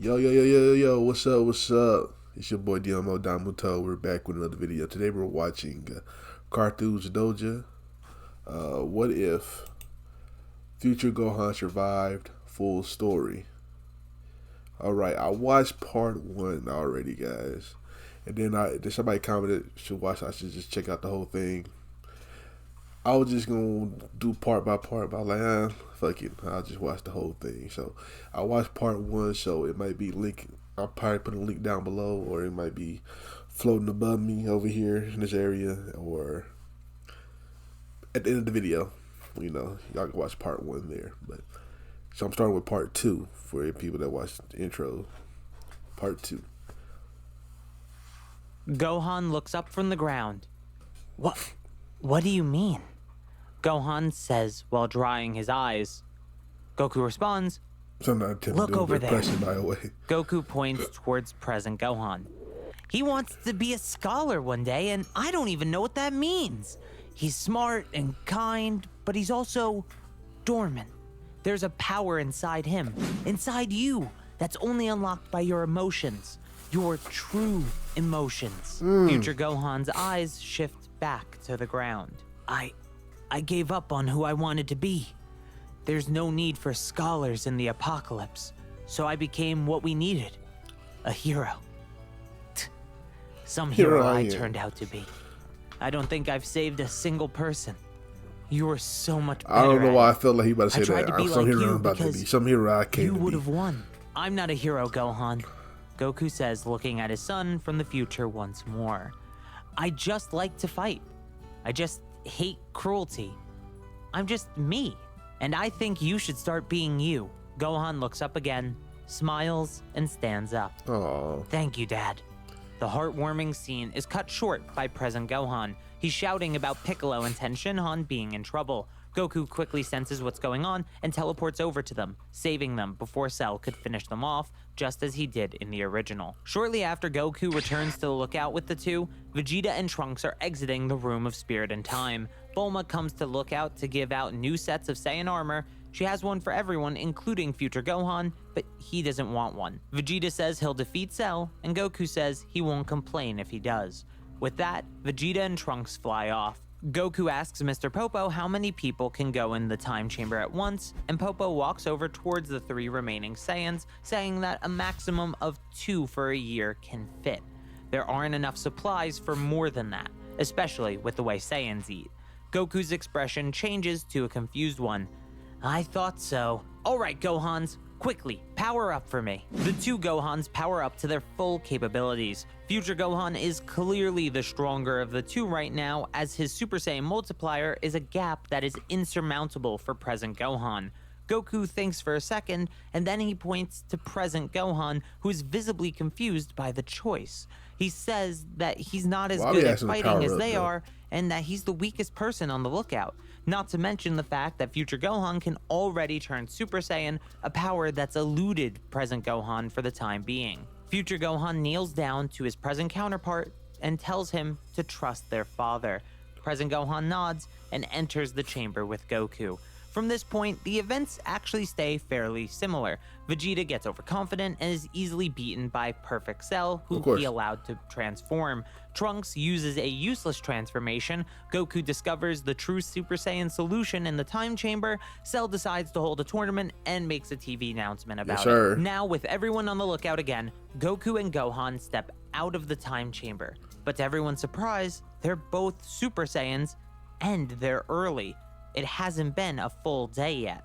Yo, what's up? It's your boy Domuto. We're back with another video. Today we're watching Carthu's Dojo. What if future Gohan survived? Full story. Alright, I watched part one already, guys. And then somebody commented I should just check out the whole thing. I was just gonna do part by part, but I was like, fuck it, I'll just watch the whole thing. So I watched part one, so it might be link. I'll probably put a link down below, or it might be floating above me over here in this area, or at the end of the video. Y'all can watch part one there. But so I'm starting with part two for people that watch the intro. Part two. Gohan looks up from the ground. What do you mean? Gohan says while drying his eyes. Goku responds, Look over there. By the way. Goku points towards present Gohan. He wants to be a scholar one day, and I don't even know what that means. He's smart and kind, but he's also dormant. There's a power inside him, inside you, that's only unlocked by your emotions. Your true emotions. Future Gohan's eyes shift back to the ground. I gave up on who I wanted to be. There's no need for scholars in the apocalypse, so I became what we needed, a hero. Some hero I turned out to be. I don't think I've saved a single person. You were so much better. I don't know why I felt like he about to say I tried that. To be Some like hero you I'm about to be. because Some hero I can't You be. would have won. I'm not a hero, Gohan. Goku says, looking at his son from the future once more. I just like to fight. I just hate cruelty. I'm just me, and I think you should start being you. Gohan looks up again, smiles, and stands up. Aww. Thank you, Dad. The heartwarming scene is cut short by present Gohan. He's shouting about Piccolo and Tenshinhan being in trouble. Goku quickly senses what's going on and teleports over to them, saving them before Cell could finish them off, just as he did in the original. Shortly after Goku returns to the lookout with the two, Vegeta and Trunks are exiting the Room of Spirit and Time. Bulma comes to lookout to give out new sets of Saiyan armor. She has one for everyone, including future Gohan, but he doesn't want one. Vegeta says he'll defeat Cell, and Goku says he won't complain if he does. With that, Vegeta and Trunks fly off. Goku asks Mr. Popo how many people can go in the time chamber at once, and Popo walks over towards the three remaining Saiyans, saying that a maximum of 2 for a year can fit. There aren't enough supplies for more than that, especially with the way Saiyans eat. Goku's expression changes to a confused one. I thought so. Alright, Gohans, quickly, power up for me. The two Gohans power up to their full capabilities. Future Gohan is clearly the stronger of the two right now, as his Super Saiyan multiplier is a gap that is insurmountable for present Gohan. Goku thinks for a second, and then he points to present Gohan, who is visibly confused by the choice. He says that he's not as good at fighting as they are, and that he's the weakest person on the lookout. Not to mention the fact that future Gohan can already turn Super Saiyan, a power that's eluded present Gohan for the time being. Future Gohan kneels down to his present counterpart and tells him to trust their father. Present Gohan nods and enters the chamber with Goku. From this point, the events actually stay fairly similar. Vegeta gets overconfident and is easily beaten by Perfect Cell, who he allowed to transform. Trunks uses a useless transformation. Goku discovers the true Super Saiyan solution in the time chamber. Cell decides to hold a tournament and makes a TV announcement about it. Now, with everyone on the lookout again, Goku and Gohan step out of the time chamber. But to everyone's surprise, they're both Super Saiyans, and they're early. It hasn't been a full day yet.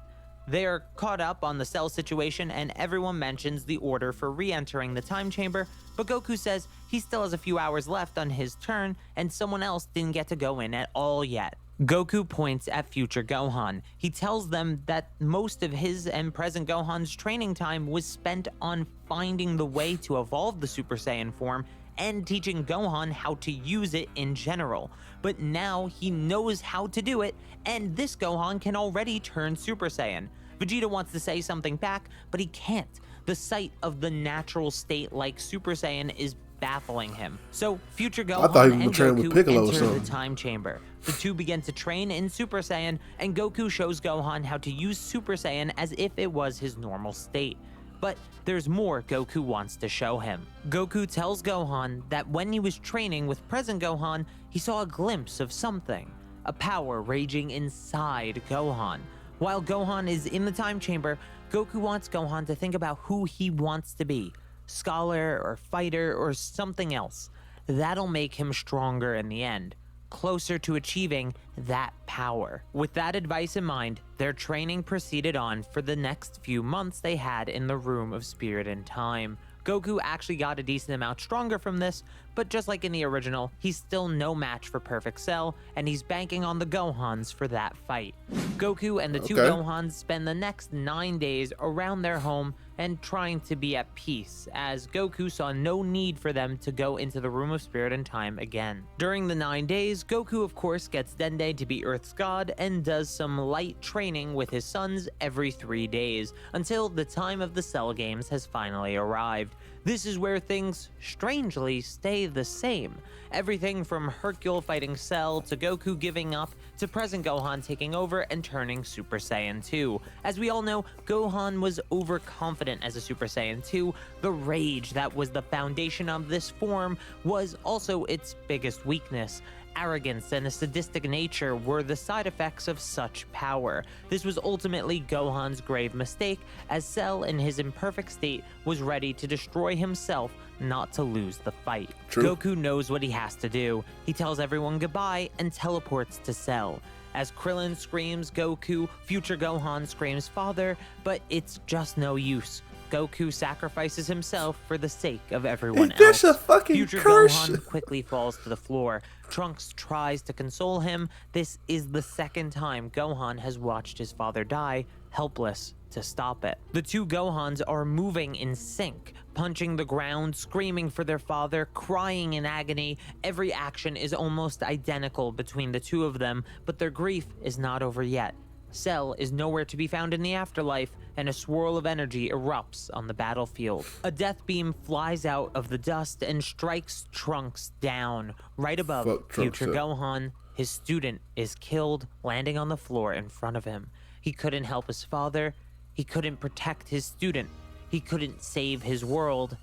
They are caught up on the Cell situation, and everyone mentions the order for re-entering the time chamber, but Goku says he still has a few hours left on his turn, and someone else didn't get to go in at all yet. Goku points at future Gohan. He tells them that most of his and present Gohan's training time was spent on finding the way to evolve the Super Saiyan form and teaching Gohan how to use it in general. But now he knows how to do it, and this Gohan can already turn Super Saiyan. Vegeta wants to say something back, but he can't. The sight of the natural state like Super Saiyan is baffling him. So future Gohan and Goku enter the time chamber. The two begin to train in Super Saiyan, and Goku shows Gohan how to use Super Saiyan as if it was his normal state. but there's more Goku wants to show him. Goku tells Gohan that when he was training with present Gohan, he saw a glimpse of something, a power raging inside Gohan. While Gohan is in the time chamber, Goku wants Gohan to think about who he wants to be, scholar or fighter or something else. That'll make him stronger in the end, closer to achieving that power. With that advice in mind, their training proceeded on for the next few months they had in the Room of Spirit and Time. Goku actually got a decent amount stronger from this, but just like in the original, he's still no match for Perfect Cell, and he's banking on the Gohans for that fight. Goku and the two Gohans spend the next 9 days around their home and trying to be at peace, as Goku saw no need for them to go into the Room of Spirit and Time again. During the 9 days, Goku of course gets Dende to be Earth's god and does some light training with his sons every 3 days, until the time of the Cell Games has finally arrived. This is where things, strangely, stay the same. Everything from Hercule fighting Cell to Goku giving up to present Gohan taking over and turning Super Saiyan 2. As we all know, Gohan was overconfident as a Super Saiyan 2. The rage that was the foundation of this form was also its biggest weakness. Arrogance and a sadistic nature were the side effects of such power. This was ultimately Gohan's grave mistake, as Cell in his imperfect state was ready to destroy himself not to lose the fight. True. Goku knows what he has to do. He tells everyone goodbye and teleports to Cell. As Krillin screams Goku, future Gohan screams father, but it's just no use. Goku sacrifices himself for the sake of everyone else. That's a fucking Future curse. Gohan quickly falls to the floor. Trunks tries to console him. This is the second time Gohan has watched his father die, helpless to stop it. The two Gohans are moving in sync, punching the ground, screaming for their father, crying in agony. Every action is almost identical between the two of them, but their grief is not over yet. Cell is nowhere to be found in the afterlife, and a swirl of energy erupts on the battlefield. A death beam flies out of the dust and strikes Trunks down. Right above future Gohan, his student is killed, landing on the floor in front of him. He couldn't help his father, he couldn't protect his student, he couldn't save his world,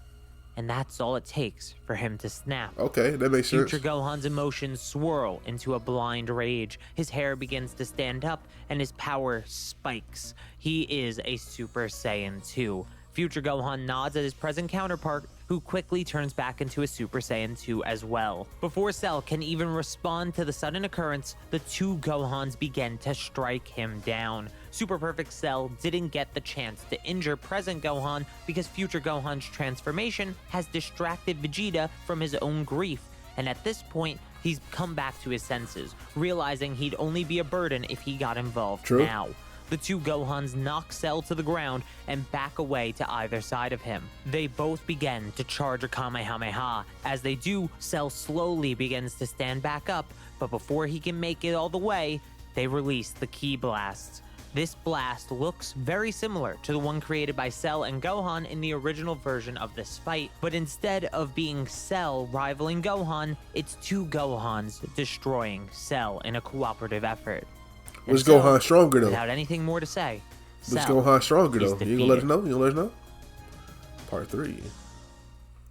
and that's all it takes for him to snap. Okay, that makes sense. Future Gohan's emotions swirl into a blind rage. His hair begins to stand up and his power spikes. He is a Super Saiyan 2. Future Gohan nods at his present counterpart, who quickly turns back into a Super Saiyan 2 as well. Before Cell can even respond to the sudden occurrence, the two Gohans begin to strike him down. Super Perfect Cell didn't get the chance to injure present Gohan because future Gohan's transformation has distracted Vegeta from his own grief, and at this point, he's come back to his senses, realizing he'd only be a burden if he got involved now. The two Gohans knock Cell to the ground and back away to either side of him. They both begin to charge a Kamehameha. As they do, Cell slowly begins to stand back up, but before he can make it all the way, they release the Ki Blasts. This blast looks very similar to the one created by Cell and Gohan in the original version of this fight, but instead of being Cell rivaling Gohan, it's two Gohans destroying Cell in a cooperative effort. Was Gohan stronger though? Without anything more to say, Was Gohan stronger though? defeated. You gonna let us know? You gonna let us know? Part 3.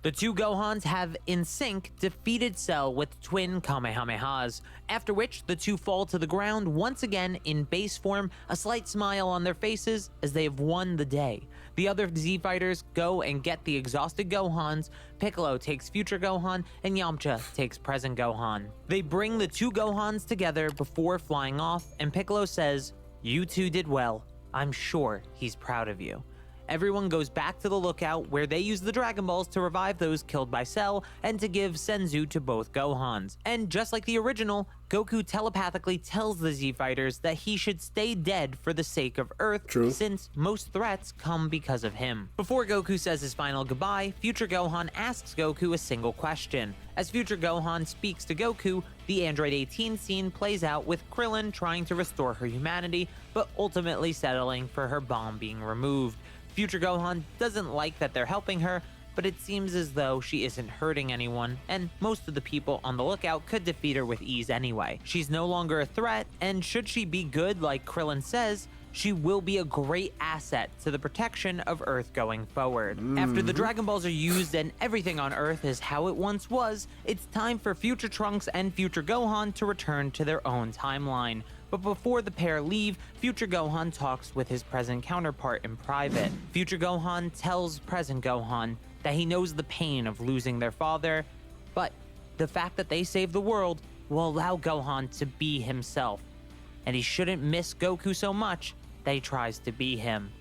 The two Gohans have, in sync, defeated Cell with twin Kamehamehas, after which the two fall to the ground once again in base form, a slight smile on their faces as they have won the day. The other Z-Fighters go and get the exhausted Gohans, Piccolo takes future Gohan, and Yamcha takes present Gohan. They bring the two Gohans together before flying off, and Piccolo says, "You two did well. I'm sure he's proud of you." Everyone goes back to the lookout where they use the Dragon Balls to revive those killed by Cell and to give Senzu to both Gohans. And just like the original, Goku telepathically tells the Z-Fighters that he should stay dead for the sake of Earth, since most threats come because of him. Before Goku says his final goodbye, future Gohan asks Goku a single question. As future Gohan speaks to Goku, the Android 18 scene plays out with Krillin trying to restore her humanity, but ultimately settling for her bomb being removed. Future Gohan doesn't like that they're helping her, but it seems as though she isn't hurting anyone, and most of the people on the lookout could defeat her with ease anyway. She's no longer a threat, and should she be good like Krillin says, she will be a great asset to the protection of Earth going forward. After the Dragon Balls are used and everything on Earth is how it once was, it's time for future Trunks and future Gohan to return to their own timeline. But before the pair leave, future Gohan talks with his present counterpart in private. Future Gohan tells present Gohan that he knows the pain of losing their father, but the fact that they saved the world will allow Gohan to be himself, and he shouldn't miss Goku so much that he tries to be him.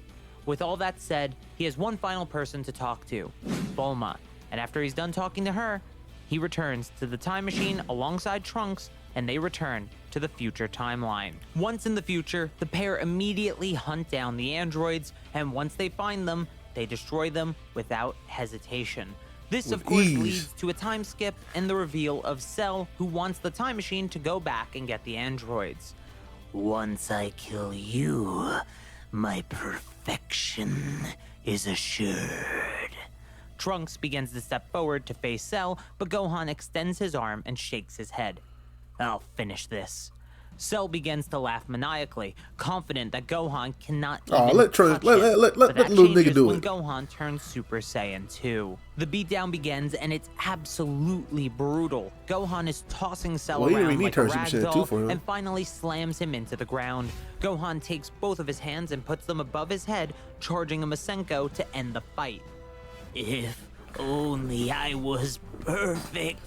With all that said, he has one final person to talk to, Bulma, and after he's done talking to her, he returns to the time machine alongside Trunks, and they return to the future timeline. Once in the future, the pair immediately hunt down the androids, and once they find them, they destroy them without hesitation. This, of course, leads to a time skip and the reveal of Cell, who wants the time machine to go back and get the androids. Once I kill you, my perfection is assured. Trunks begins to step forward to face Cell, but Gohan extends his arm and shakes his head. I'll finish this. Cell begins to laugh maniacally, confident that Gohan cannot let touch let him. little But that nigga changes do when it. Gohan turns Super Saiyan 2. The beatdown begins, and it's absolutely brutal. Gohan is tossing Cell Well, he didn't around need like to a turn Super Saiyan 2 ragdoll, for him. and finally slams him into the ground. Gohan takes both of his hands and puts them above his head, charging a Masenko to end the fight. If only I was perfect.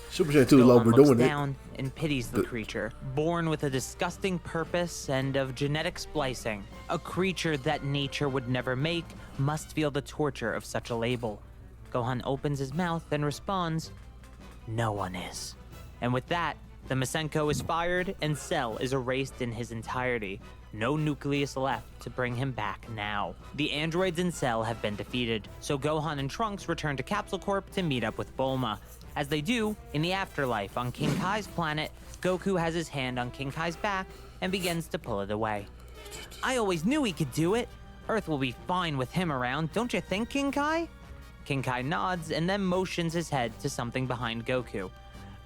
Super Saiyan 2 is Gohan looks overdoing it. down and pities the creature, born with a disgusting purpose and of genetic splicing. A creature that nature would never make must feel the torture of such a label. Gohan opens his mouth and responds, "No one is." And with that, the Masenko is fired and Cell is erased in his entirety. No nucleus left to bring him back now. The androids in Cell have been defeated, so Gohan and Trunks return to Capsule Corp to meet up with Bulma. As they do, in the afterlife on King Kai's planet, Goku has his hand on King Kai's back and begins to pull it away. I always knew he could do it. Earth will be fine with him around, don't you think, King Kai? King Kai nods and then motions his head to something behind Goku.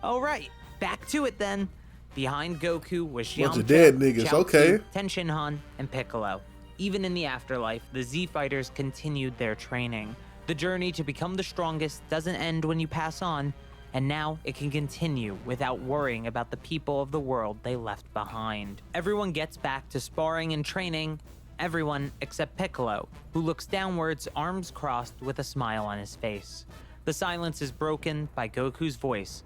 All right, back to it then. Behind Goku was Bunch of Yamcha, dead niggas, Chaozu, okay. Tenshinhan, and Piccolo. Even in the afterlife, the Z-Fighters continued their training. The journey to become the strongest doesn't end when you pass on, and now it can continue without worrying about the people of the world they left behind. Everyone gets back to sparring and training, everyone except Piccolo, who looks downwards, arms crossed with a smile on his face. The silence is broken by Goku's voice.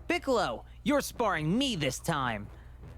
Piccolo, you're sparring me this time.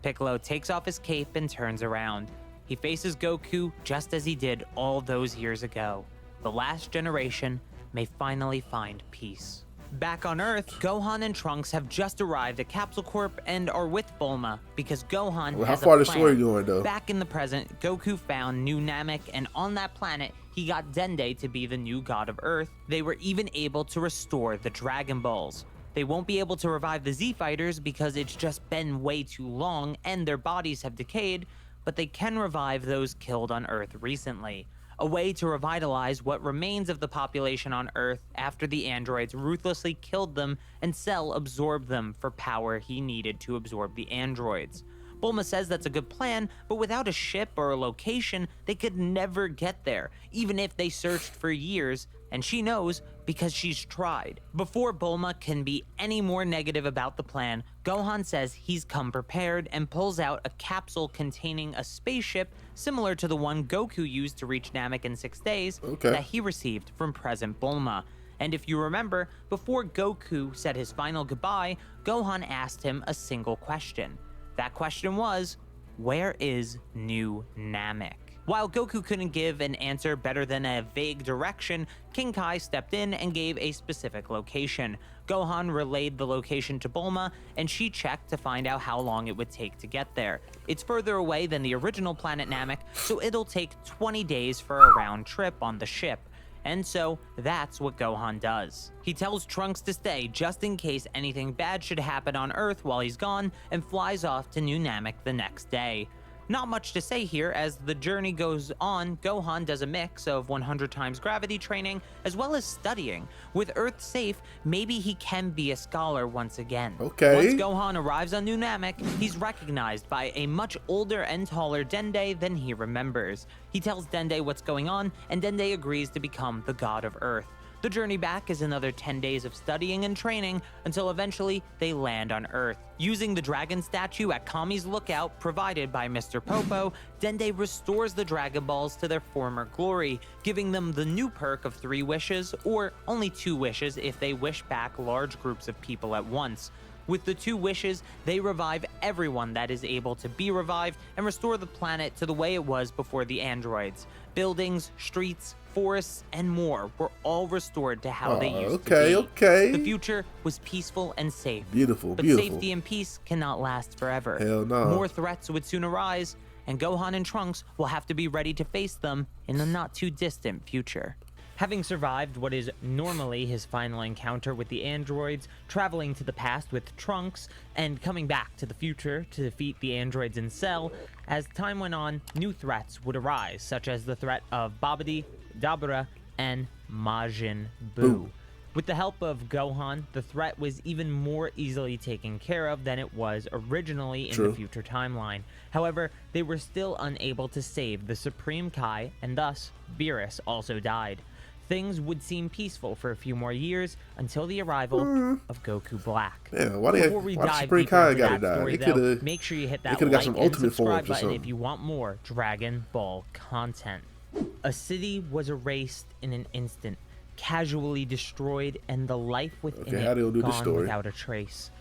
Piccolo takes off his cape and turns around. He faces Goku just as he did all those years ago. The last generation may finally find peace. Back on Earth, Gohan and Trunks have just arrived at Capsule Corp and are with Bulma because Gohan Well, how has far a the plan. story going, though? Back in the present, Goku found New Namek, and on that planet, he got Dende to be the new god of Earth. They were even able to restore the Dragon Balls. They won't be able to revive the Z-Fighters because it's just been way too long and their bodies have decayed, but they can revive those killed on Earth recently. A way to revitalize what remains of the population on Earth after the androids ruthlessly killed them and Cell absorbed them for power he needed to absorb the androids. Bulma says that's a good plan, but without a ship or a location, they could never get there, even if they searched for years, and she knows because she's tried. Before Bulma can be any more negative about the plan, Gohan says he's come prepared and pulls out a capsule containing a spaceship similar to the one Goku used to reach Namek in 6 days that he received from present Bulma. And if you remember, before Goku said his final goodbye, Gohan asked him a single question. That question was, where is New Namek? While Goku couldn't give an answer better than a vague direction, King Kai stepped in and gave a specific location. Gohan relayed the location to Bulma, and she checked to find out how long it would take to get there. It's further away than the original planet Namek, so it'll take 20 days for a round trip on the ship. And so, that's what Gohan does. He tells Trunks to stay just in case anything bad should happen on Earth while he's gone, and flies off to New Namek the next day. Not much to say here. As the journey goes on, Gohan does a mix of 100 times gravity training as well as studying. With Earth safe, maybe he can be a scholar once again. Okay. Once Gohan arrives on New Namek, he's recognized by a much older and taller Dende than he remembers. He tells Dende what's going on, and Dende agrees to become the god of Earth. The journey back is another 10 days of studying and training until eventually they land on Earth. Using the dragon statue at Kami's lookout provided by Mr. Popo, Dende restores the Dragon Balls to their former glory, giving them the new perk of 3 wishes, or only 2 wishes if they wish back large groups of people at once. With the 2 wishes, they revive everyone that is able to be revived and restore the planet to the way it was before the androids. Buildings, streets, forests, and more were all restored to how they used to be. Okay. The future was peaceful and safe. Beautiful, but beautiful. Safety and peace cannot last forever. Hell no. More threats would soon arise, and Gohan and Trunks will have to be ready to face them in the not too distant future. Having survived what is normally his final encounter with the androids, traveling to the past with Trunks, and coming back to the future to defeat the androids in Cell, as time went on, new threats would arise, such as the threat of Babidi, Dabura, and Majin Buu. With the help of Gohan, the threat was even more easily taken care of than it was originally in the future timeline. However, they were still unable to save the Supreme Kai, and thus, Beerus also died. Things would seem peaceful for a few more years until the arrival of Goku Black. Yeah, Before we dive deeper into that story, though, make sure you hit that like and subscribe button if you want more Dragon Ball content. A city was erased in an instant, casually destroyed, and the life within it gone without a trace.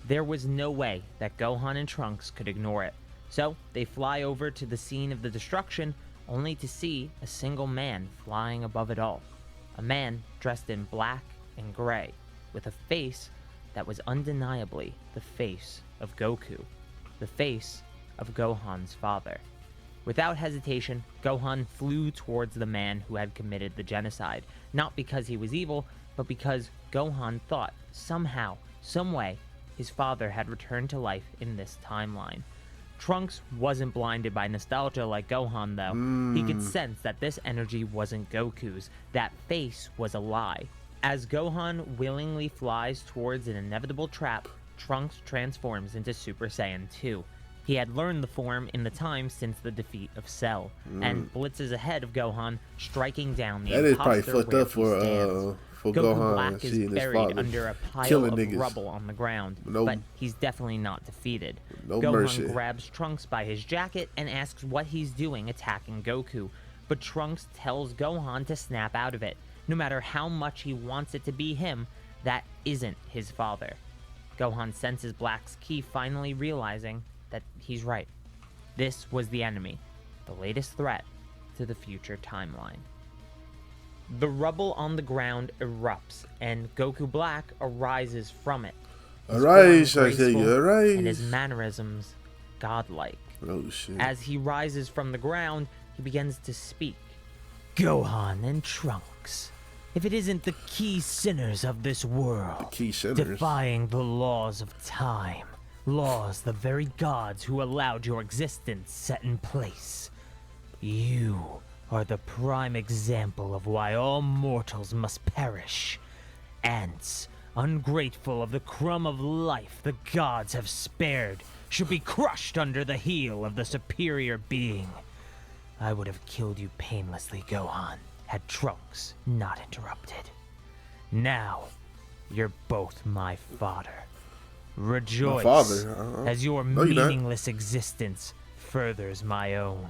There was no way that Gohan and Trunks could ignore it. So they fly over to the scene of the destruction, only to see a single man flying above it all. A man dressed in black and gray, with a face that was undeniably the face of Goku, the face of Gohan's father. Without hesitation, Gohan flew towards the man who had committed the genocide, not because he was evil, but because Gohan thought somehow, someway, his father had returned to life in this timeline. Trunks wasn't blinded by nostalgia like Gohan, though. He could sense that this energy wasn't Goku's. That face was a lie. As Gohan willingly flies towards an inevitable trap, Trunks transforms into Super Saiyan 2. He had learned the form in the time since the defeat of Cell, and blitzes ahead of Gohan, striking down the imposter. That is probably fucked up for Goku Gohan Black is buried under a pile of rubble on the ground, but he's definitely not defeated. Gohan grabs Trunks by his jacket and asks what he's doing attacking Goku, but Trunks tells Gohan to snap out of it. No matter how much he wants it to be him, that isn't his father. Gohan senses Black's ki, finally realizing that he's right. This was the enemy, the latest threat to the future timeline. The rubble on the ground erupts, and Goku Black arises from it. Arise, I say you, arise. And his mannerisms godlike. Oh shit. As he rises from the ground, he begins to speak. Gohan and Trunks, if it isn't the key sinners of this world, defying the laws of time, laws the very gods who allowed your existence set in place, you are the prime example of why all mortals must perish. Ants, ungrateful of the crumb of life the gods have spared, should be crushed under the heel of the superior being. I would have killed you painlessly, Gohan, had Trunks not interrupted. Now, you're both my fodder. Rejoice, as your meaningless existence furthers my own.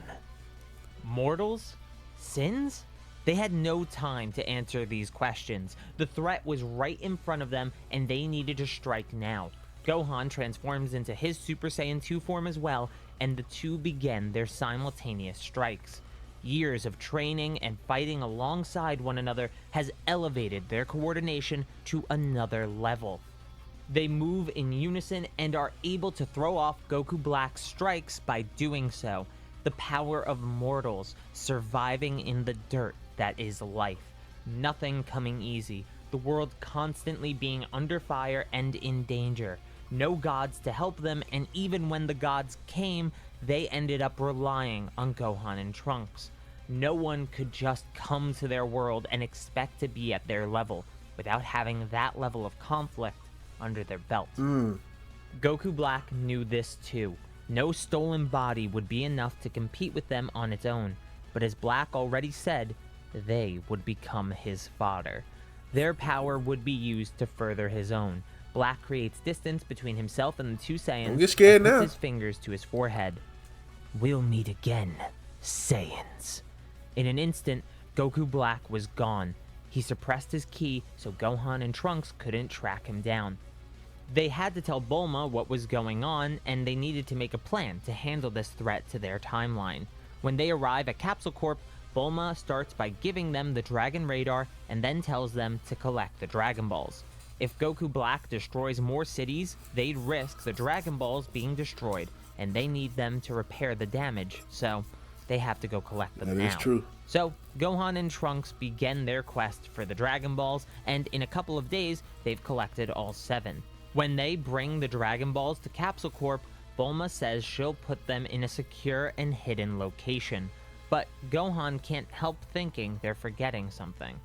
Mortals? Sins? They had no time to answer these questions. The threat was right in front of them, and they needed to strike now. Gohan transforms into his Super Saiyan 2 form as well, and the two begin their simultaneous strikes. Years of training and fighting alongside one another has elevated their coordination to another level. They move in unison and are able to throw off Goku Black's strikes by doing so. The power of mortals surviving in the dirt that is life. Nothing coming easy. The world constantly being under fire and in danger. No gods to help them, and even when the gods came, they ended up relying on Gohan and Trunks. No one could just come to their world and expect to be at their level without having that level of conflict under their belt. Goku Black knew this too. No stolen body would be enough to compete with them on its own, but as Black already said, they would become his fodder. Their power would be used to further his own. Black creates distance between himself and the two Saiyans. Don't get scared and puts now. his fingers to his forehead. We'll meet again, Saiyans. In an instant, Goku Black was gone. He suppressed his ki so Gohan and Trunks couldn't track him down. They had to tell Bulma what was going on, and they needed to make a plan to handle this threat to their timeline. When they arrive at Capsule Corp, Bulma starts by giving them the Dragon Radar and then tells them to collect the Dragon Balls. If Goku Black destroys more cities, they'd risk the Dragon Balls being destroyed, and they need them to repair the damage, so they have to go collect them now. That is true. So, Gohan and Trunks begin their quest for the Dragon Balls, and in a couple of days, they've collected all 7. When they bring the Dragon Balls to Capsule Corp, Bulma says she'll put them in a secure and hidden location. But Gohan can't help thinking they're forgetting something.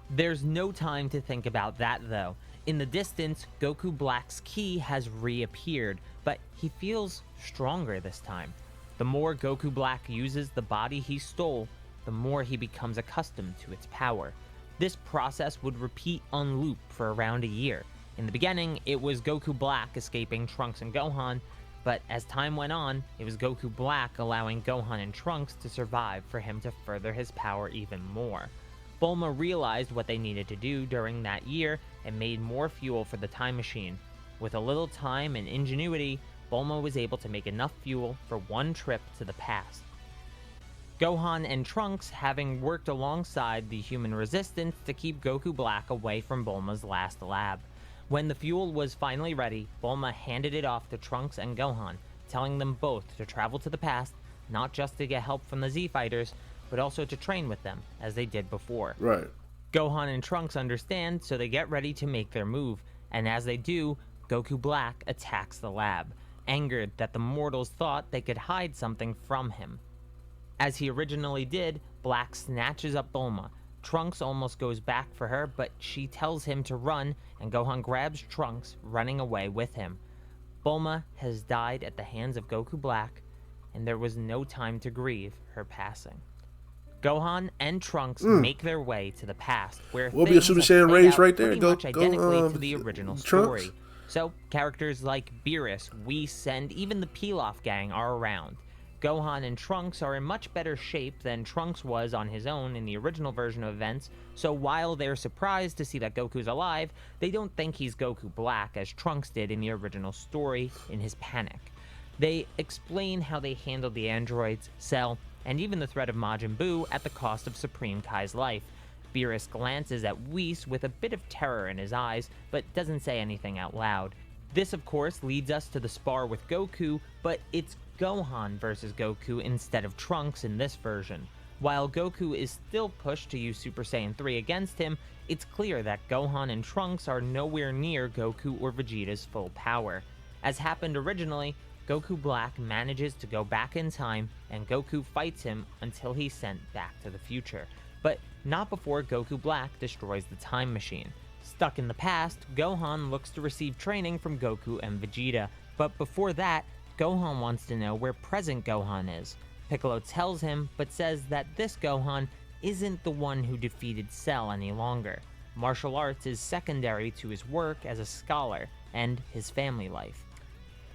There's no time to think about that though. In the distance, Goku Black's ki has reappeared, but he feels stronger this time. The more Goku Black uses the body he stole, the more he becomes accustomed to its power. This process would repeat on loop for around a year. In the beginning, it was Goku Black escaping Trunks and Gohan, but as time went on, it was Goku Black allowing Gohan and Trunks to survive for him to further his power even more. Bulma realized what they needed to do during that year and made more fuel for the time machine. With a little time and ingenuity, Bulma was able to make enough fuel for one trip to the past. Gohan and Trunks having worked alongside the human resistance to keep Goku Black away from Bulma's last lab. When the fuel was finally ready, Bulma handed it off to Trunks and Gohan, telling them both to travel to the past, not just to get help from the Z-Fighters, but also to train with them, as they did before. Right. Gohan and Trunks understand, so they get ready to make their move, and as they do, Goku Black attacks the lab, angered that the mortals thought they could hide something from him. As he originally did, Black snatches up Bulma. Trunks almost goes back for her, but she tells him to run, and Gohan grabs Trunks, running away with him. Bulma has died at the hands of Goku Black, and there was no time to grieve her passing. Gohan and Trunks make their way to the past, where We'll be a Super Saiyan race right there. Pretty much identically to the original story. So, characters like Beerus, Whis, and even the Pilaf gang are around. Gohan and Trunks are in much better shape than Trunks was on his own in the original version of events, so while they're surprised to see that Goku's alive, they don't think he's Goku Black as Trunks did in the original story in his panic. They explain how they handled the androids, Cell, and even the threat of Majin Buu at the cost of Supreme Kai's life. Beerus glances at Whis with a bit of terror in his eyes, but doesn't say anything out loud. This, of course, leads us to the spar with Goku, but it's Gohan versus Goku instead of Trunks in this version. While Goku is still pushed to use Super Saiyan 3 against him, it's clear that Gohan and Trunks are nowhere near Goku or Vegeta's full power. As happened originally, Goku Black manages to go back in time, and Goku fights him until he's sent back to the future. But not before Goku Black destroys the time machine. Stuck in the past, Gohan looks to receive training from Goku and Vegeta, but before that, Gohan wants to know where present Gohan is. Piccolo tells him, but says that this Gohan isn't the one who defeated Cell any longer. Martial arts is secondary to his work as a scholar and his family life.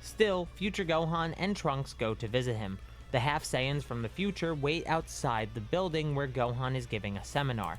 Still, future Gohan and Trunks go to visit him. The Half Saiyans from the future wait outside the building where Gohan is giving a seminar.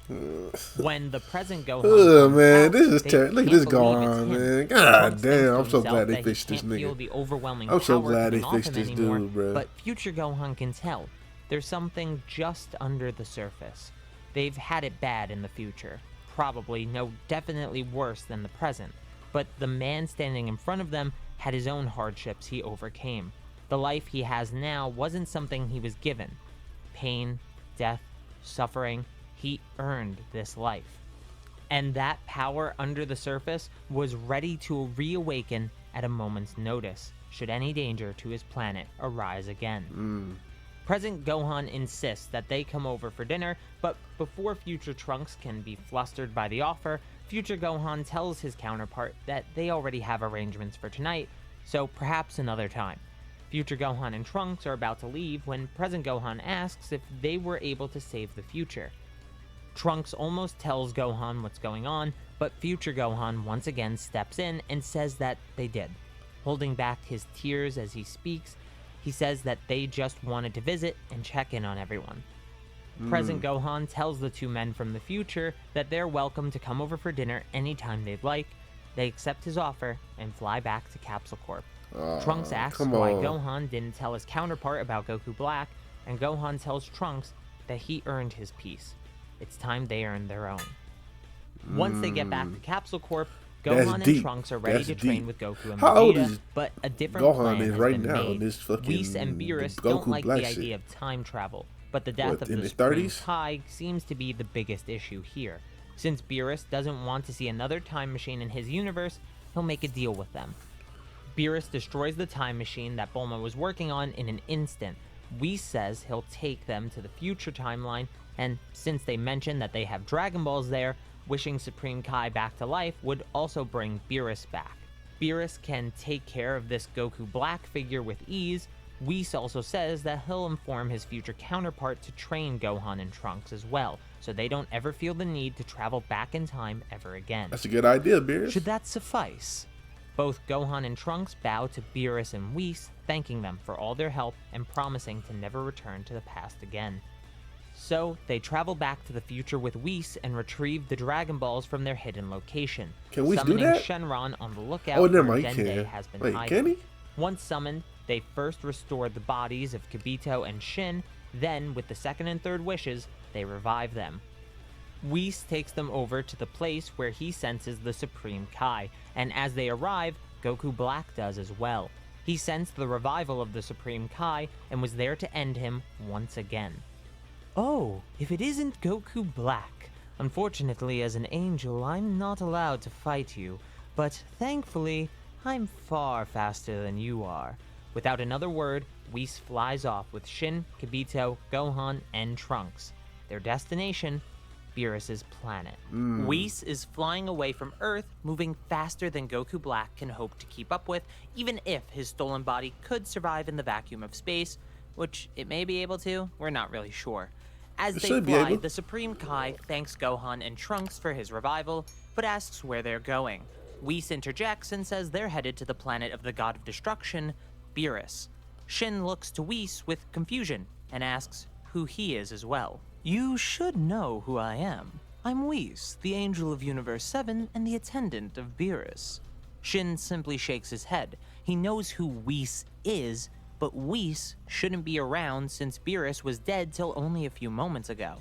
When the present Gohan man, out, this is they terrible. Look at can't this believe Gohan, it's him. man. God Trunks damn, thinks I'm to so himself glad they that fixed he this can't feel nigga. the overwhelming I'm so power glad they coming off fixed him this anymore, dude, bro. But future Gohan can tell. There's something just under the surface. They've had it bad in the future. Probably, no, definitely worse than the present. But the man standing in front of them had his own hardships he overcame. The life he has now wasn't something he was given. Pain, death, suffering, he earned this life. And that power under the surface was ready to reawaken at a moment's notice. should any danger to his planet arise again. Present Gohan insists that they come over for dinner, but before future Trunks can be flustered by the offer, future Gohan tells his counterpart that they already have arrangements for tonight, so perhaps another time. Future Gohan and Trunks are about to leave when present Gohan asks if they were able to save the future. Trunks almost tells Gohan what's going on, but future Gohan once again steps in and says that they did. Holding back his tears as he speaks, he says that they just wanted to visit and check in on everyone. Present Gohan tells the two men from the future that they're welcome to come over for dinner anytime they'd like. They accept his offer and fly back to Capsule Corp. Trunks asks why Gohan didn't tell his counterpart about Goku Black, and Gohan tells Trunks that he earned his peace. It's time they earned their own. Once they get back to Capsule Corp, Gohan and Trunks are ready to train with Goku and Vegeta, but a different plan has been made. Whis and Beerus don't like the idea of time travel, but the death of the Supreme Kai seems to be the biggest issue here. Since Beerus doesn't want to see another time machine in his universe, he'll make a deal with them. Beerus destroys the time machine that Bulma was working on in an instant. Whis says he'll take them to the future timeline, and since they mentioned that they have Dragon Balls there, wishing Supreme Kai back to life would also bring Beerus back. Beerus can take care of this Goku Black figure with ease. Whis also says that he'll inform his future counterpart to train Gohan and Trunks as well, so they don't ever feel the need to travel back in time ever again. That's a good idea, Beerus. Should that suffice? Both Gohan and Trunks bow to Beerus and Whis, thanking them for all their help and promising to never return to the past again. So, they travel back to the future with Whis and retrieve the Dragon Balls from their hidden location. Can Whis do that? Shenron on the lookout where Dende has been hiding. Can he? Once summoned, they first restore the bodies of Kibito and Shin, then, with the second and third wishes, they revive them. Whis takes them over to the place where he senses the Supreme Kai, and as they arrive, Goku Black does as well. He sensed the revival of the Supreme Kai and was there to end him once again. Oh, if it isn't Goku Black. Unfortunately, as an angel, I'm not allowed to fight you, but thankfully, I'm far faster than you are. Without another word, Whis flies off with Shin, Kibito, Gohan, and Trunks. Their destination, Beerus' planet. Whis is flying away from Earth, moving faster than Goku Black can hope to keep up with, even if his stolen body could survive in the vacuum of space, which it may be able to, we're not really sure. As they fly, the Supreme Kai thanks Gohan and Trunks for his revival, but asks where they're going. Whis interjects and says they're headed to the planet of the god of destruction, Beerus. Shin looks to Whis with confusion and asks who he is as well. You should know who I am. I'm Whis, the Angel of Universe 7 and the attendant of Beerus. Shin simply shakes his head. He knows who Whis is, but Whis shouldn't be around since Beerus was dead till only a few moments ago.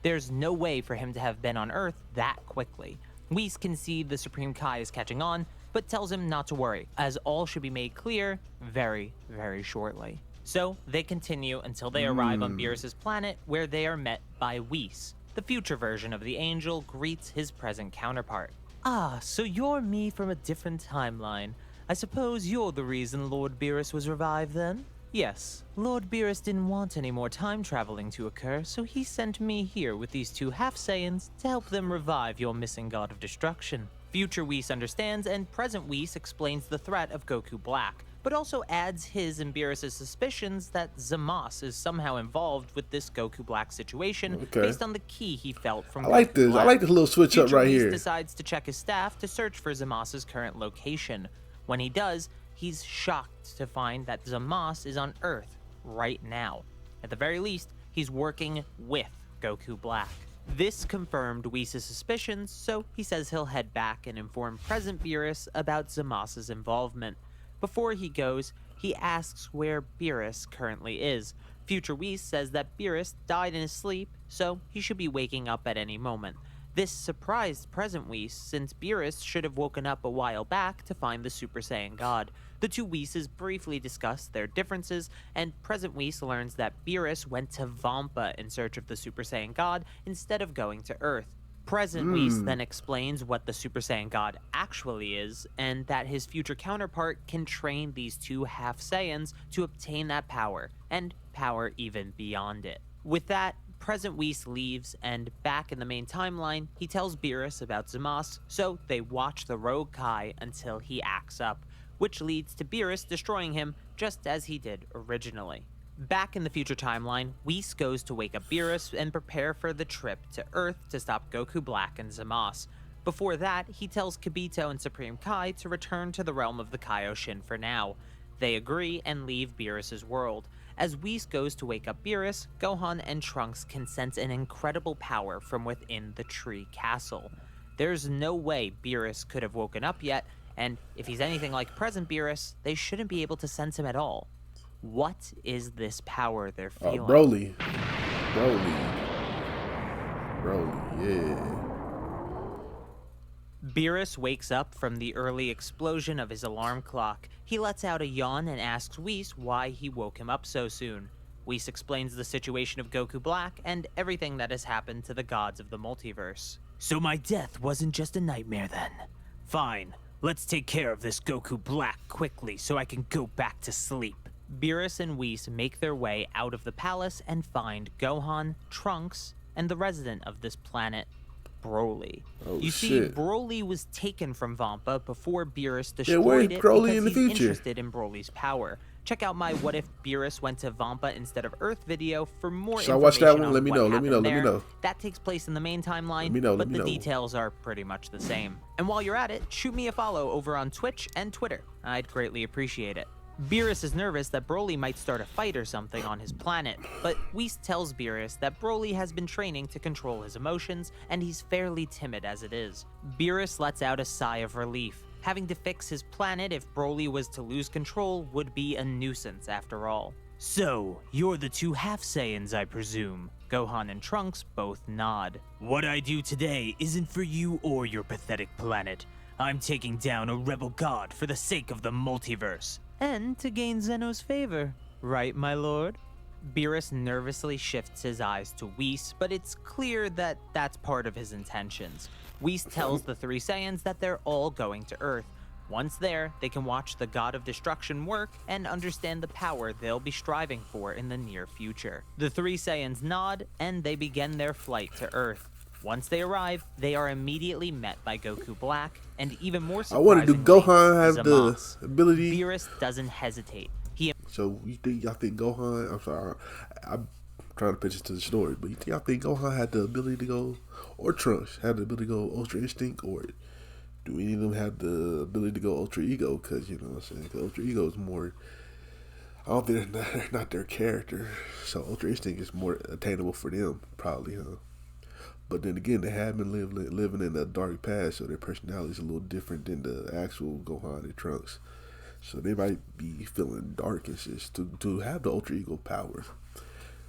There's no way for him to have been on Earth that quickly. Whis can see the Supreme Kai is catching on, but tells him not to worry, as all should be made clear very, very shortly. So, they continue until they arrive on Beerus' planet, where they are met by Whis. The future version of the angel greets his present counterpart. Ah, so you're me from a different timeline. I suppose you're the reason Lord Beerus was revived then? Yes, Lord Beerus didn't want any more time traveling to occur, so he sent me here with these two half-Saiyans to help them revive your missing god of destruction. Future Whis understands, and present Whis explains the threat of Goku Black, but also adds his and Beerus' suspicions that Zamasu is somehow involved with this Goku Black situation based on the key he felt from Goku like this. Black. I like this little switch up right Whis here. Decides to check his staff to search for Zamasu's current location. When he does, he's shocked to find that Zamasu is on Earth right now. At the very least, he's working with Goku Black. This confirmed Whis' suspicions, so he says he'll head back and inform present Beerus about Zamasu's involvement. Before he goes, he asks where Beerus currently is. Future Whis says that Beerus died in his sleep, so he should be waking up at any moment. This surprised present Whis, since Beerus should have woken up a while back to find the Super Saiyan God. The two Whis briefly discuss their differences, and present Whis learns that Beerus went to Vampa in search of the Super Saiyan God instead of going to Earth. Present Whis then explains what the Super Saiyan God actually is, and that his future counterpart can train these two half Saiyans to obtain that power, and power even beyond it. With that, Present Whis leaves, and back in the main timeline, he tells Beerus about Zamasu, so they watch the rogue Kai until he acts up, which leads to Beerus destroying him just as he did originally. Back in the future timeline, Whis goes to wake up Beerus and prepare for the trip to Earth to stop Goku Black and Zamasu. Before that, he tells Kibito and Supreme Kai to return to the realm of the Kaioshin for now. They agree and leave Beerus' world. As Whis goes to wake up Beerus, Gohan and Trunks can sense an incredible power from within the tree castle. There's no way Beerus could have woken up yet, and if he's anything like present Beerus, they shouldn't be able to sense him at all. What is this power they're feeling? Broly, yeah. Beerus wakes up from the early explosion of his alarm clock. He lets out a yawn and asks Whis why he woke him up so soon. Whis explains the situation of Goku Black and everything that has happened to the gods of the multiverse. So my death wasn't just a nightmare then. Fine, let's take care of this Goku Black quickly so I can go back to sleep. Beerus and Whis make their way out of the palace and find Gohan, Trunks, and the resident of this planet, Broly. You see, Broly was taken from Vampa before Beerus destroyed it because he's interested in Broly's power. Check out my What If Beerus Went to Vampa Instead of Earth video for more information. So I watched that one. On let me know. That takes place in the main timeline, but the details are pretty much the same. And while you're at it, shoot me a follow over on Twitch and Twitter. I'd greatly appreciate it. Beerus is nervous that Broly might start a fight or something on his planet, but Whis tells Beerus that Broly has been training to control his emotions, and he's fairly timid as it is. Beerus lets out a sigh of relief. Having to fix his planet if Broly was to lose control would be a nuisance after all. So, you're the two half Saiyans, I presume. Gohan and Trunks both nod. What I do today isn't for you or your pathetic planet. I'm taking down a rebel god for the sake of the multiverse. And to gain Zeno's favor. Right, my lord? Beerus nervously shifts his eyes to Whis, but it's clear that that's part of his intentions. Whis tells the three Saiyans that they're all going to Earth. Once there, they can watch the God of Destruction work and understand the power they'll be striving for in the near future. The three Saiyans nod, and they begin their flight to Earth. Once they arrive, they are immediately met by Goku Black, and even more surprisingly, I wonder, do Gohan have Zamasu. the ability? Beerus doesn't hesitate. So y'all think Gohan? I'm sorry, I'm trying to pitch it to the story, but y'all think Gohan had the ability to go, or Trunks had the ability to go Ultra Instinct, or do any of them have the ability to go Ultra Ego? Because you know what I'm saying, 'cause Ultra Ego is more. I don't think they're not their character, so Ultra Instinct is more attainable for them, probably, huh? But then again, they have been living in a dark past, so their personality is a little different than the actual Gohan and Trunks. So they might be feeling dark and shit to have the Ultra Ego power.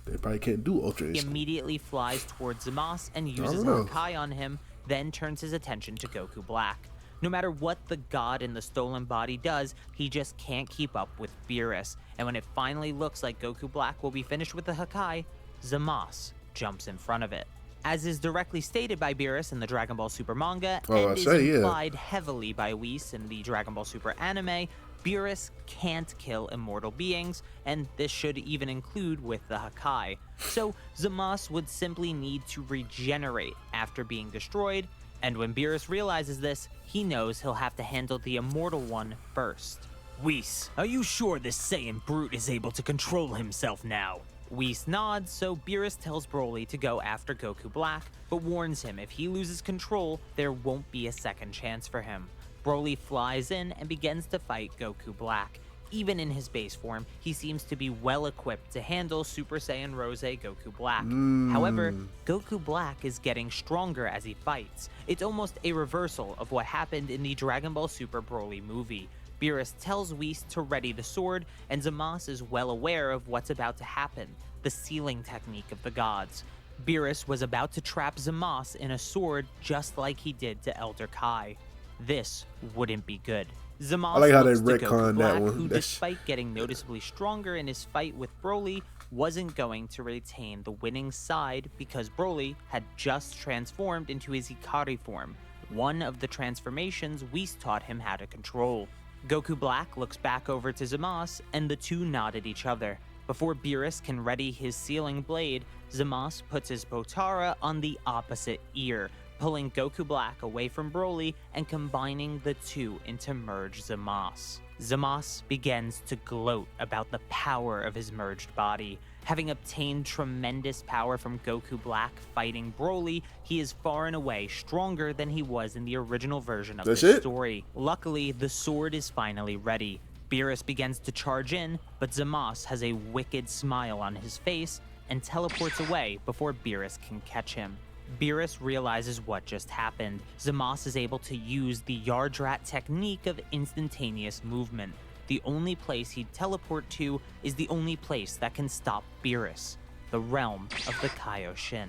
They probably can't do Ultra Instinct. He immediately flies towards Zamasu and uses Hakai on him, then turns his attention to Goku Black. No matter what the god in the stolen body does, he just can't keep up with Beerus. And when it finally looks like Goku Black will be finished with the Hakai, Zamasu jumps in front of it. As is directly stated by Beerus in the Dragon Ball Super manga, and is implied heavily by Whis in the Dragon Ball Super anime, Beerus can't kill immortal beings, and this should even include with the Hakai. So Zamasu would simply need to regenerate after being destroyed, and when Beerus realizes this, he knows he'll have to handle the immortal one first. Whis, are you sure this Saiyan brute is able to control himself now? Whis nods, so Beerus tells Broly to go after Goku Black, but warns him if he loses control, there won't be a second chance for him. Broly flies in and begins to fight Goku Black. Even in his base form, he seems to be well equipped to handle Super Saiyan Rose Goku Black. However, Goku Black is getting stronger as he fights. It's almost a reversal of what happened in the Dragon Ball Super Broly movie. Beerus tells Whis to ready the sword, and Zamasu is well aware of what's about to happen, the sealing technique of the gods. Beerus was about to trap Zamasu in a sword just like he did to Elder Kai. This wouldn't be good. Zamasu I like how they looks to Goku retconned Black, that one. who, despite getting noticeably stronger in his fight with Broly, wasn't going to retain the winning side because Broly had just transformed into his Ikari form, one of the transformations Whis taught him how to control. Goku Black looks back over to Zamasu, and the two nod at each other. Before Beerus can ready his sealing blade, Zamasu puts his Potara on the opposite ear, pulling Goku Black away from Broly and combining the two into Merge Zamasu. Zamasu begins to gloat about the power of his merged body. Having obtained tremendous power from Goku Black fighting Broly, he is far and away stronger than he was in the original version of this story. Luckily, the sword is finally ready. Beerus begins to charge in, but Zamasu has a wicked smile on his face and teleports away before Beerus can catch him. Beerus realizes what just happened. Zamasu is able to use the Yardrat technique of instantaneous movement. The only place he'd teleport to is the only place that can stop Beerus, the realm of the Kaioshin.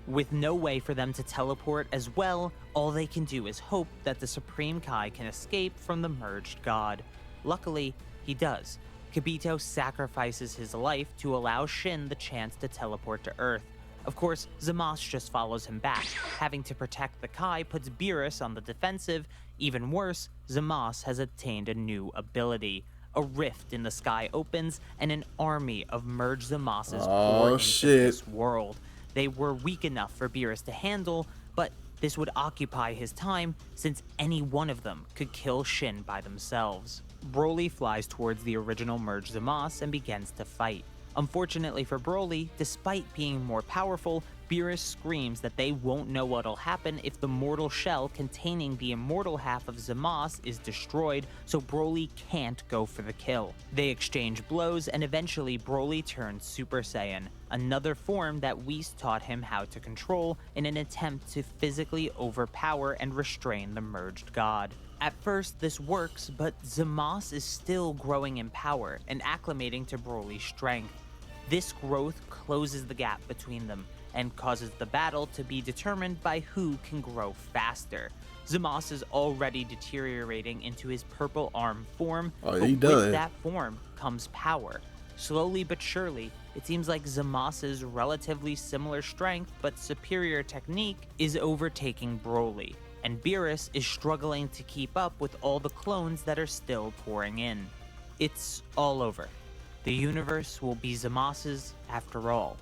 With no way for them to teleport as well, all they can do is hope that the Supreme Kai can escape from the merged god. Luckily, he does. Kibito sacrifices his life to allow Shin the chance to teleport to Earth. Of course, Zamasu just follows him back. Having to protect the Kai puts Beerus on the defensive. Even worse, Zamasu has obtained a new ability. A rift in the sky opens, and an army of merged Zamasus pour into this world. They were weak enough for Beerus to handle, but this would occupy his time since any one of them could kill Shin by themselves. Broly flies towards the original merged Zamasu and begins to fight. Unfortunately for Broly, despite being more powerful, Beerus screams that they won't know what'll happen if the mortal shell containing the immortal half of Zamasu is destroyed, so Broly can't go for the kill. They exchange blows, and eventually Broly turns Super Saiyan, another form that Whis taught him how to control in an attempt to physically overpower and restrain the merged god. At first, this works, but Zamasu is still growing in power and acclimating to Broly's strength. This growth closes the gap between them and causes the battle to be determined by who can grow faster. Zamasu is already deteriorating into his purple arm form, but with that form comes power. Slowly but surely, it seems like Zamasu's relatively similar strength but superior technique is overtaking Broly, and Beerus is struggling to keep up with all the clones that are still pouring in. It's all over. The universe will be Zamasu's after all.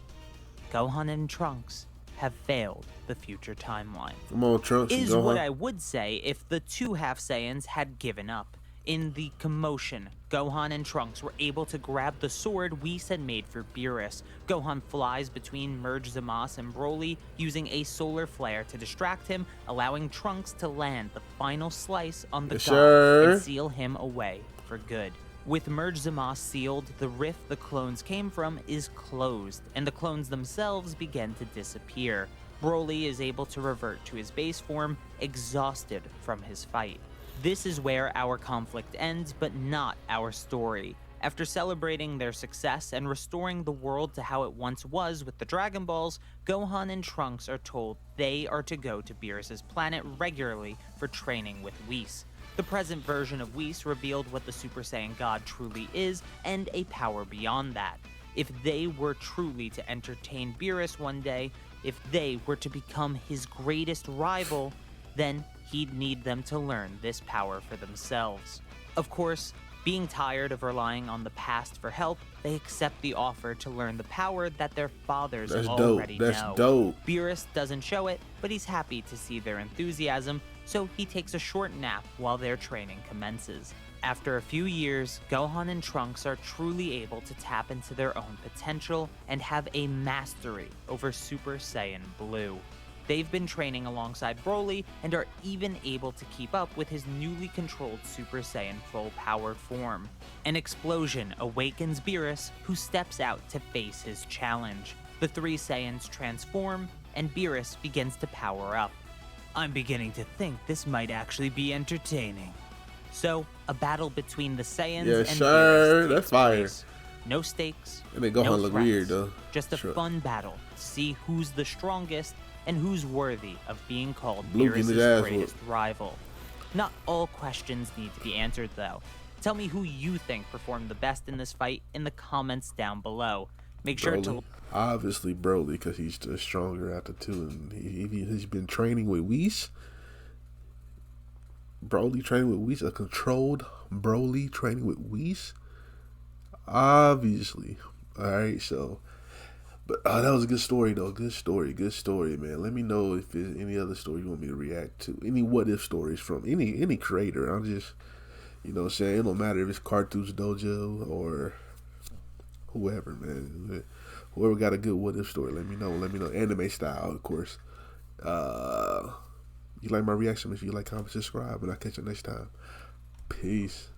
Gohan and Trunks have failed the future timeline. Come on, Trunks and Gohan. Is what I would say if the two Half Saiyans had given up. In the commotion, Gohan and Trunks were able to grab the sword Whis had made for Beerus. Gohan flies between merged Zamasu and Broly, using a solar flare to distract him, allowing Trunks to land the final slice on the god and seal him away for good. With merged Zamasu sealed, the rift the clones came from is closed, and the clones themselves begin to disappear. Broly is able to revert to his base form, exhausted from his fight. This is where our conflict ends, but not our story. After celebrating their success and restoring the world to how it once was with the Dragon Balls, Gohan and Trunks are told they are to go to Beerus' planet regularly for training with Whis. The present version of Whis revealed what the Super Saiyan God truly is, and a power beyond that. If they were truly to entertain Beerus one day, if they were to become his greatest rival, then he'd need them to learn this power for themselves. Of course, being tired of relying on the past for help, they accept the offer to learn the power that their fathers already know. That's dope. Beerus doesn't show it, but he's happy to see their enthusiasm, so he takes a short nap while their training commences. After a few years, Gohan and Trunks are truly able to tap into their own potential and have a mastery over Super Saiyan Blue. They've been training alongside Broly and are even able to keep up with his newly controlled Super Saiyan full-powered form. An explosion awakens Beerus, who steps out to face his challenge. The three Saiyans transform, and Beerus begins to power up. I'm beginning to think this might actually be entertaining. So, a battle between the Saiyans and Beerus takes place. No stakes, and they Gohan look weird though. Just a fun battle to see who's the strongest and who's worthy of being called Beerus' greatest rival. Not all questions need to be answered, though. Tell me who you think performed the best in this fight in the comments down below. Make sure to... Obviously Broly, because he's the stronger out of two, and he's been training with Whis. Broly training with Whis, a controlled Broly training with Whis. Obviously. Alright, so... But that was a good story, though. Good story, man. Let me know if there's any other story you want me to react to. Any what-if stories from any creator. I'm just, you know what I'm saying? It don't matter if it's Carthu's Dojo or whoever, man. Whoever got a good what-if story, let me know. Anime style, of course. You like my reaction? If you like, comment, subscribe, and I'll catch you next time. Peace.